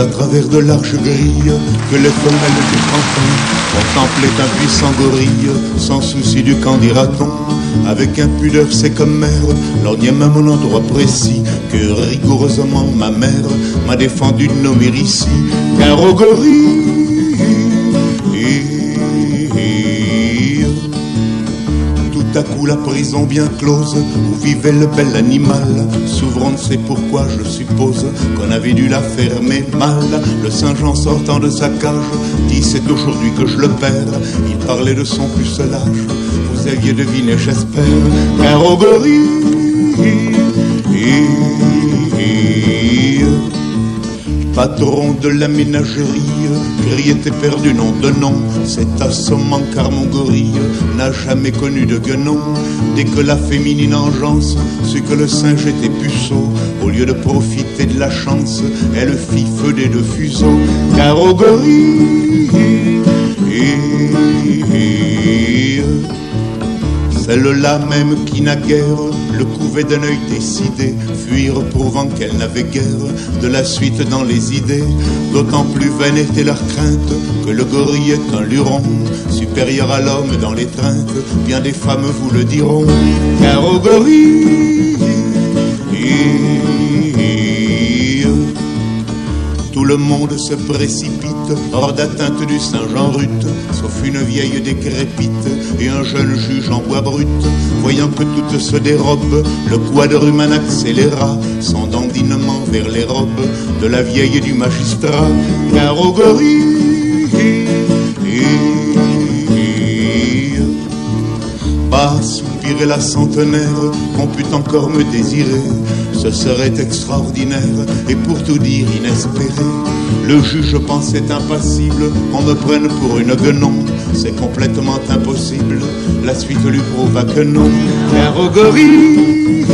à travers de larges grilles que les femelles du printemps contemplaient un puissant gorille, sans souci du qu'en dira-t-on. Avec impudeur c'est comme mère, l'on n'y a même un endroit précis que rigoureusement ma mère m'a défendu de nommer ici. Car au gorille, tout à coup la prison bien close où vivait le bel animal s'ouvre, on ne sait pourquoi, je suppose qu'on avait dû la fermer mal. Le Saint-Jean sortant de sa cage dit c'est aujourd'hui que je le perds. Il parlait de son pucelage, vous aviez deviné j'espère. Car au gorille, patron de la ménagerie, criait éperdu nom de nom. C'est assommant car mon gorille n'a jamais connu de guenon. Dès que la féminine engeance sut que le singe était puceau, au lieu de profiter de la chance, elle fit feu des deux fuseaux. Car au gorille, celle-là même qui naguère le couvait d'un œil décidé, fuir prouvant qu'elle n'avait guère de la suite dans les idées. D'autant plus vaine était leur crainte que le gorille est un luron, supérieur à l'homme dans l'étreinte, bien des femmes vous le diront. Car au gorille, tout le monde se précipite hors d'atteinte du Saint-Jean rut, sauf une vieille décrépite et un jeune juge en bois brut. Voyant que toutes se dérobent, le quadruman accéléra son dandinement vers les robes de la vieille et du magistrat. Car au gorille, pas soupirer la centenaire qu'on pût encore me désirer, ce serait extraordinaire et pour tout dire inespéré. Le juge pensait impassible, on me prenne pour une guenon. C'est complètement impossible, la suite lui prouva que non. Car au gorille,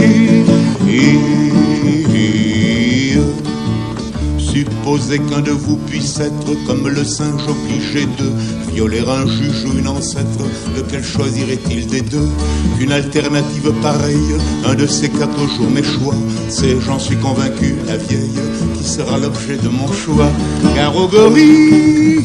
supposez qu'un de vous puisse être comme le singe obligé de violer un juge ou une ancêtre, lequel choisirait-il des deux? Qu'une alternative pareille, un de ces 4 jours mes choix, c'est, j'en suis convaincu, la vieille qui sera l'objet de mon choix. Car au gorille,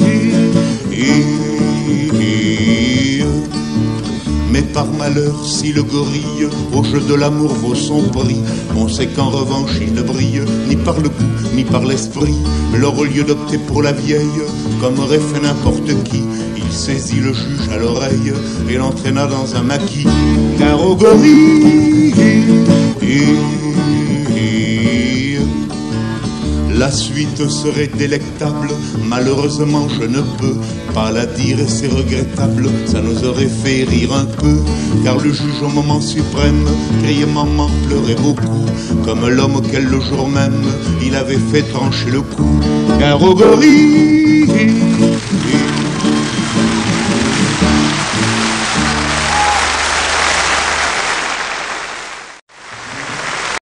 mais par malheur, si le gorille au jeu de l'amour vaut son prix, on sait qu'en revanche il ne brille ni par le goût ni par l'esprit. Alors au lieu d'opter pour la vieille, comme aurait fait n'importe qui, il saisit le juge à l'oreille et l'entraîna dans un maquis. Car au gorille, la suite serait délectable, malheureusement je ne peux pas la dire et c'est regrettable, ça nous aurait fait rire un peu. Car le juge au moment suprême criait maman, pleurait beaucoup, comme l'homme auquel le jour même il avait fait trancher le cou. Car au gorille,